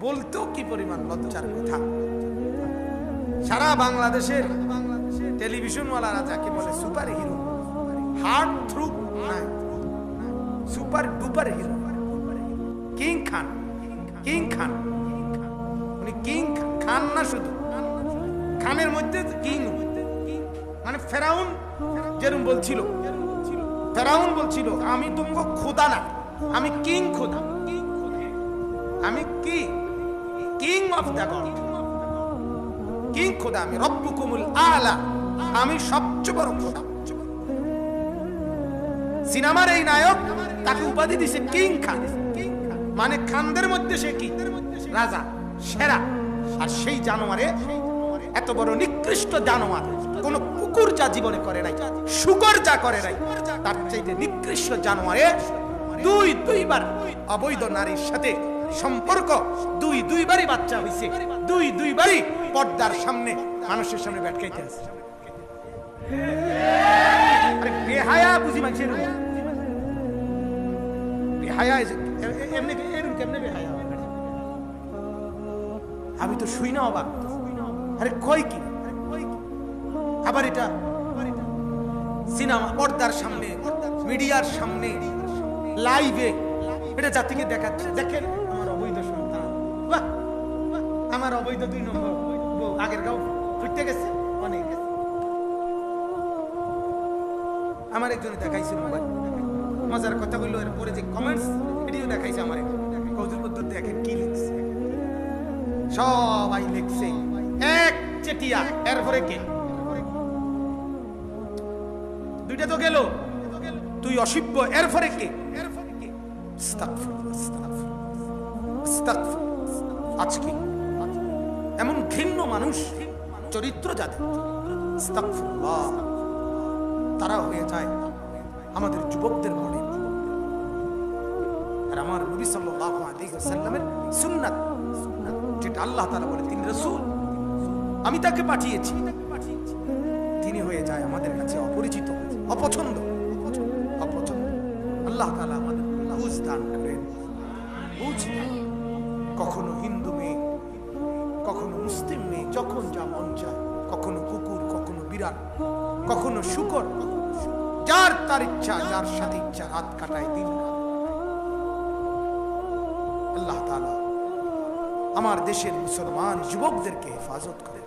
বলতেও কি পরিমাণ লজ্জার কথা। সারা বাংলাদেশের টেলিভিশনওয়ালারা যাকে বলে সুপার হিরো, হার্ট থ্রু নাই, সুপার ডুপার হিরো কিং খান। কিং খান উনি কিং খান না, শুধু খানের মধ্যে কিং, মানে ফেরাউন যেরকম বলছিল, ফেরাউন বলছিল আমি তোমাকে খোদা না, আমি কিং খোদা, আমি কি king of the god, king খোদা, আমি রব্বুকুমুল আলা, আমি সবচেয়ে বড় খোদা। সিনেমার এই নায়ক তাকে উপাধি দিছে কিং খান, মানে খানদের মধ্যে সে কি রাজা, সেরা। আর সেই জানোয়ারে, এত বড় নিকৃষ্ট জানোয়ার কোন কুকুর যা জীবনে করে নাই, শুকর যা করে নাই, তার চাইতে নিকৃষ্ট জানোয়ারে দুইবার অবৈধ নারীর সাথে সম্পর্ক, দুইবারই বাচ্চা হইছে, দুইবারই পর্দার সামনে মানুষের সামনে ব্যাটকাইতে আছে। আরে বেহায়া বুঝি মানুষের, বেহায়া এমনি এরকম কেমনে বেহায়া? আমি তো শুই না অবাক, আরে কই কি? আবার এটা সিনেমা পর্দার সামনে, মিডিয়ার সামনে, লাইভে এটা জাতিকে দেখাচ্ছে, দেখেন আমার অবৈধ সন্তান, বাহ আমার অবৈধ 2 নম্বর বউ, আগের গাও ফুটতে গেছে অনেক। আমার একজনে দেখাইছিল মোবাইল, মজার কথা বললো, এর পরে যে কমেন্টস ভিডিও দেখাইছে আমার কৌতুক পদ্ধতি, দেখেন কি লিখছে, সবাই লিখছে এক চেটিয়া, এরপরে কে, দুইটা তো গেল, তুই অসভ্য, এরপরে কে? আজকে এমন ঘৃণ্য মানুষ, চরিত্র যাদের, তারা হয়ে যায় আমাদের যুবকদের মনে। আর আমার নবী সাল্লাল্লাহু আলাইহি ওয়াসাল্লামের সুন্নাত, যেটা আল্লাহ তাআলা বলে তিনি রাসূল, আমি তাকে পাঠিয়েছি, তিনি হয়ে যায় আমাদের কাছে অপরিচিত, অপছন্দ। আল্লাহ তাআলা আমাদের বুঝ দান করেন, বুঝ। কখনো হিন্দু মেয়ে, কখনো মুসলিম মেয়ে, যখন যা মন চায়, কখনো কুকুর, কখনো বিড়াল, কখনো শূকর, যার তার ইচ্ছা, যার সাথে ইচ্ছা রাত কাটায়, দিন। আল্লাহ তাআলা আমার দেশের মুসলমান যুবকদেরকে হেফাজত করেন।